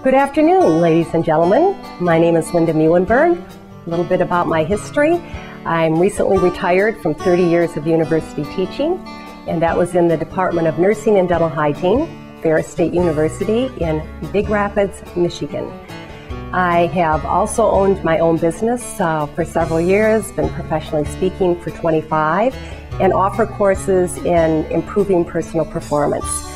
Good afternoon, ladies and gentlemen. My name is Linda Meeuwenberg. A little bit about my history. I'm recently retired from 30 years of university teaching, and that was in the Department of Nursing and Dental Hygiene, Ferris State University in Big Rapids, Michigan. I have also owned my own business for several years, been professionally speaking for 25, and offer courses in improving personal performance.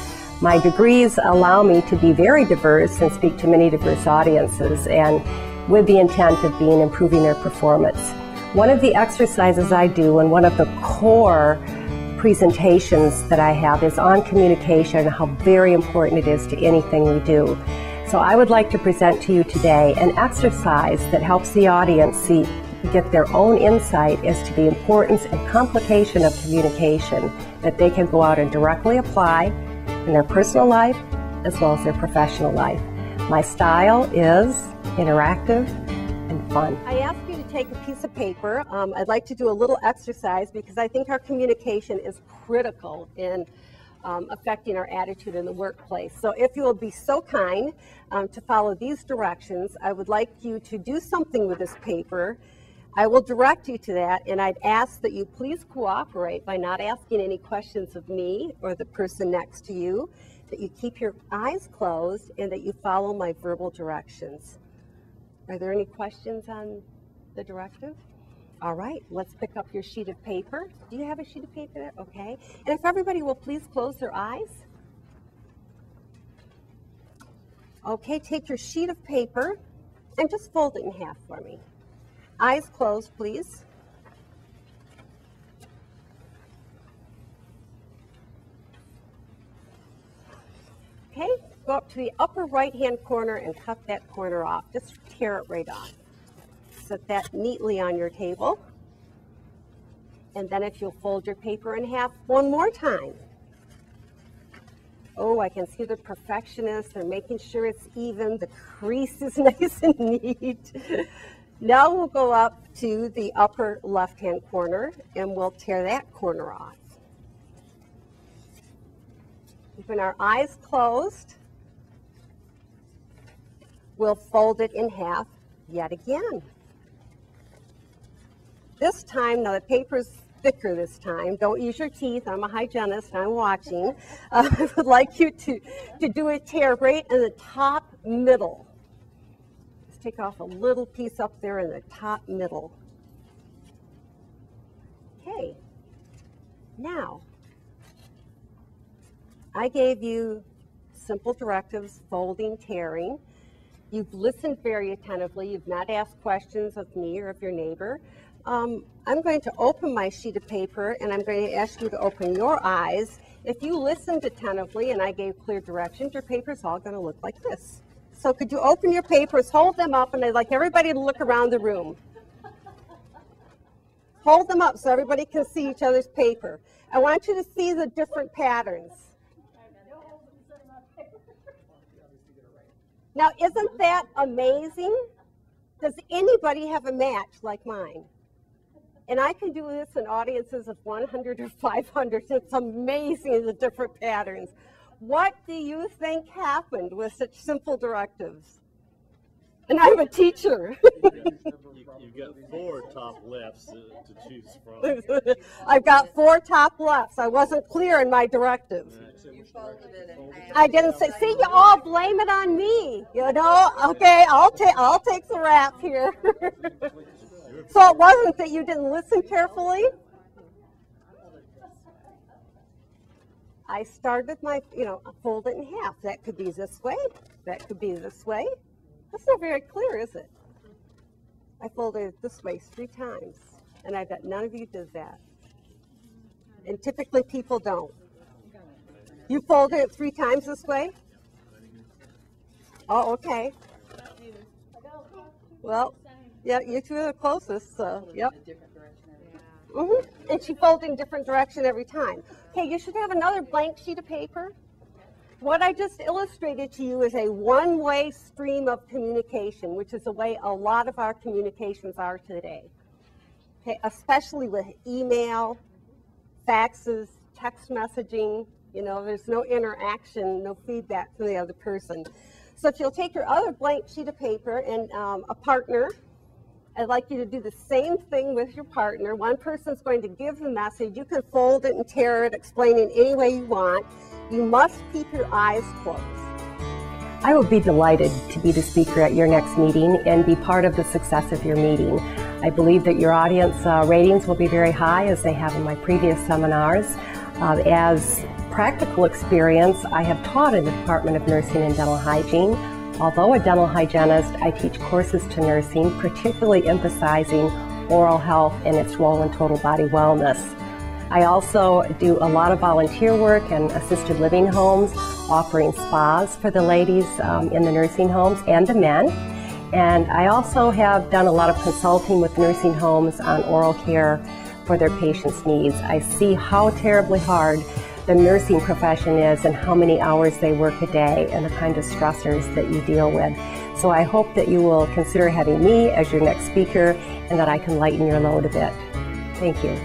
My degrees allow me to be very diverse and speak to many diverse audiences, and with the intent of improving their performance. One of the exercises I do and one of the core presentations that I have is on communication and how very important it is to anything we do. So I would like to present to you today an exercise that helps the audience get their own insight as to the importance and complication of communication that they can go out and directly apply in their personal life as well as their professional life. My style is interactive and fun. I ask you to take a piece of paper. I'd like to do a little exercise because I think our communication is critical in affecting our attitude in the workplace. So if you will be so kind to follow these directions, I would like you to do something with this paper. I will direct you to that, and I'd ask that you please cooperate by not asking any questions of me or the person next to you, that you keep your eyes closed, and that you follow my verbal directions. Are there any questions on the directive? All right, let's pick up your sheet of paper. Do you have a sheet of paper there? Okay. And if everybody will please close their eyes. Okay, take your sheet of paper and just fold it in half for me. Eyes closed, please. Okay, go up to the upper right-hand corner and cut that corner off. Just tear it right off. Set that neatly on your table. And then if you'll fold your paper in half one more time. Oh, I can see the perfectionists. They're making sure it's even. The crease is nice and neat. Now we'll go up to the upper left-hand corner and we'll tear that corner off. Keeping our eyes closed, we'll fold it in half yet again. This time, now the paper's thicker this time. Don't use your teeth. I'm a hygienist. I'm watching. I would like you to do a tear right in the top middle. Take off a little piece up there in the top middle. Okay, now I gave you simple directives, folding, tearing. You've listened very attentively. You've not asked questions of me or of your neighbor. I'm going to open my sheet of paper and I'm going to ask you to open your eyes. If you listened attentively and I gave clear directions, your paper's all going to look like this. So could you open your papers, hold them up, and I'd like everybody to look around the room. Hold them up so everybody can see each other's paper. I want you to see the different patterns. Now, isn't that amazing? Does anybody have a match like mine? And I can do this in audiences of 100 or 500. It's amazing, the different patterns. What do you think happened with such simple directives? And I'm a teacher. You've got 4 top lefts to choose from. I've got 4 top lefts. I wasn't clear in my directives. I didn't say, see, you all blame it on me. You know, okay, I'll take the rap here. So it wasn't that you didn't listen carefully. I started with my, fold it in half. That could be this way. That could be this way. That's not very clear, is it? I folded it this way 3 times, and I bet none of you did that. And typically people don't. You folded it 3 times this way? Oh, okay. Well, yeah, you two are the closest, so, yep. And she folded in different direction every time. Okay, you should have another blank sheet of paper. What I just illustrated to you is a one-way stream of communication, which is the way a lot of our communications are today. Okay, especially with email, faxes, text messaging, there's no interaction, no feedback from the other person. So if you'll take your other blank sheet of paper and a partner, I'd like you to do the same thing with your partner. One person's going to give the message. You can fold it and tear it, explain it any way you want. You must keep your eyes closed. I will be delighted to be the speaker at your next meeting and be part of the success of your meeting. I believe that your audience ratings will be very high, as they have in my previous seminars. As practical experience, I have taught in the Department of Nursing and Dental Hygiene. Although a dental hygienist, I teach courses to nursing, particularly emphasizing oral health and its role in total body wellness. I also do a lot of volunteer work in assisted living homes, offering spas for the ladies in the nursing homes and the men. And I also have done a lot of consulting with nursing homes on oral care for their patients' needs. I see how terribly hard the nursing profession is and how many hours they work a day and the kind of stressors that you deal with. So I hope that you will consider having me as your next speaker and that I can lighten your load a bit. Thank you.